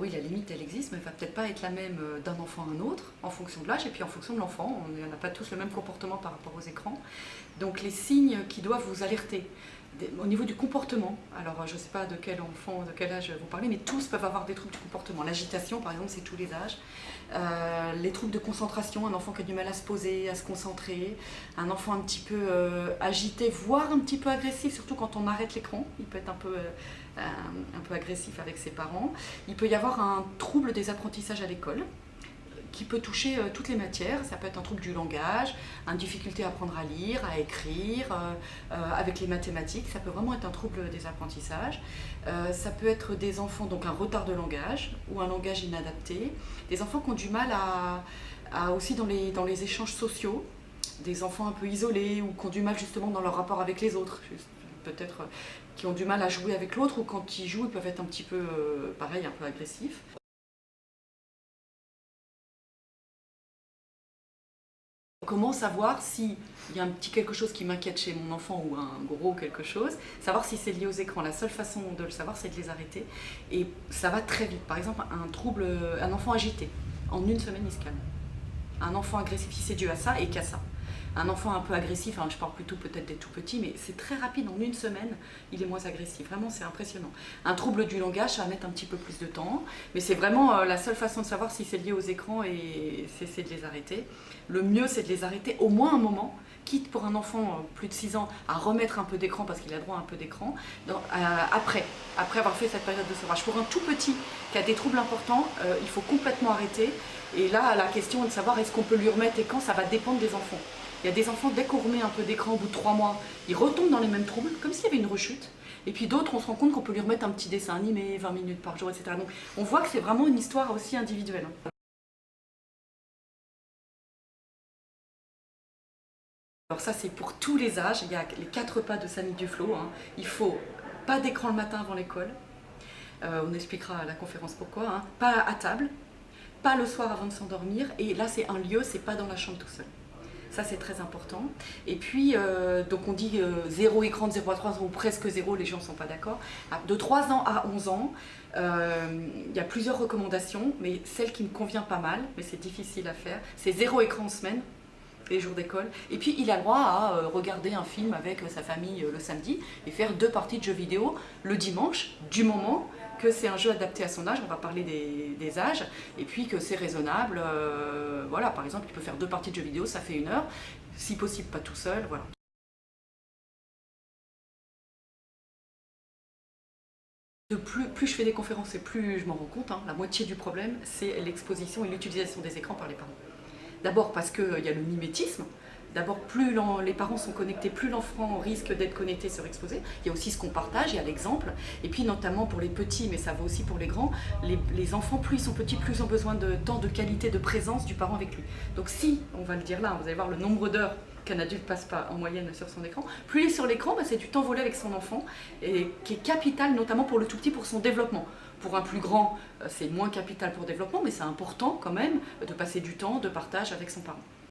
oui, la limite, elle existe, mais elle va peut-être pas être la même d'un enfant à un autre, en fonction de l'âge, et puis en fonction de l'enfant. On n'a pas tous le même comportement par rapport aux écrans. Donc les signes qui doivent vous alerter, au niveau du comportement, alors je ne sais pas de quel enfant, de quel âge vous parlez, mais tous peuvent avoir des troubles du comportement. L'agitation, par exemple, c'est tous les âges. Les troubles de concentration, un enfant qui a du mal à se poser, à se concentrer, un enfant un petit peu agité, voire un petit peu agressif, surtout quand on arrête l'écran, il peut être un peu agressif avec ses parents. Il peut y avoir un trouble des apprentissages à l'école, qui peut toucher toutes les matières. Ça peut être un trouble du langage, une difficulté à apprendre à lire, à écrire, avec les mathématiques. Ça peut vraiment être un trouble des apprentissages. Ça peut être des enfants, donc un retard de langage ou un langage inadapté. Des enfants qui ont du mal aussi dans les échanges sociaux. Des enfants un peu isolés ou qui ont du mal justement dans leur rapport avec les autres. Peut-être qui ont du mal à jouer avec l'autre ou quand ils jouent, ils peuvent être un petit peu, pareil, un peu agressifs. Comment savoir s'il y a un petit quelque chose qui m'inquiète chez mon enfant ou un gros quelque chose, savoir si c'est lié aux écrans. La seule façon de le savoir, c'est de les arrêter. Et ça va très vite. Par exemple, un enfant agité, en une semaine, il se calme. Un enfant agressif, si c'est dû à ça et qu'à ça. Un enfant un peu agressif, je parle plutôt peut-être des tout petits, mais c'est très rapide, en une semaine, il est moins agressif. Vraiment, c'est impressionnant. Un trouble du langage, ça va mettre un petit peu plus de temps, mais c'est vraiment la seule façon de savoir si c'est lié aux écrans et c'est de les arrêter. Le mieux, c'est de les arrêter au moins un moment, quitte pour un enfant plus de 6 ans à remettre un peu d'écran parce qu'il a droit à un peu d'écran, après avoir fait cette période de sevrage. Pour un tout petit qui a des troubles importants, il faut complètement arrêter. Et là, la question est de savoir est-ce qu'on peut lui remettre et quand, ça va dépendre des enfants. Il y a des enfants, dès qu'on remet un peu d'écran au bout de 3 mois, ils retombent dans les mêmes troubles, comme s'il y avait une rechute. Et puis d'autres, on se rend compte qu'on peut lui remettre un petit dessin animé, 20 minutes par jour, etc. Donc on voit que c'est vraiment une histoire aussi individuelle. Alors ça, c'est pour tous les âges. Il y a les 4 pas de Samy Duflo. Il faut pas d'écran le matin avant l'école. On expliquera à la conférence pourquoi. Pas à table, pas le soir avant de s'endormir. Et là, c'est un lieu, c'est pas dans la chambre tout seul. Ça, c'est très important. Et puis, donc on dit 0 écran de 0 à 3 ans ou presque 0, les gens ne sont pas d'accord. De 3 ans à 11 ans, il y a plusieurs recommandations, mais celle qui me convient pas mal, mais c'est difficile à faire, c'est 0 écran en semaine, les jours d'école. Et puis, il a le droit à regarder un film avec sa famille le samedi et faire 2 parties de jeux vidéo le dimanche, du moment que c'est un jeu adapté à son âge, on va parler des âges, et puis que c'est raisonnable. Voilà, par exemple, il peut faire 2 parties de jeux vidéo, ça fait 1 heure, si possible pas tout seul, voilà. Plus je fais des conférences et plus je m'en rends compte, la moitié du problème, c'est l'exposition et l'utilisation des écrans par les parents. D'abord parce qu'il y a le mimétisme. D'abord, plus les parents sont connectés, plus l'enfant risque d'être connecté, se exposer. Il y a aussi ce qu'on partage, il y a l'exemple. Et puis notamment pour les petits, mais ça vaut aussi pour les grands, les enfants, plus ils sont petits, plus ils ont besoin de temps, de qualité, de présence du parent avec lui. Donc si, on va le dire là, vous allez voir le nombre d'heures qu'un adulte passe pas en moyenne sur son écran, plus il est sur l'écran, c'est du temps volé avec son enfant, et qui est capital notamment pour le tout petit, pour son développement. Pour un plus grand, c'est moins capital pour le développement, mais c'est important quand même de passer du temps de partage avec son parent.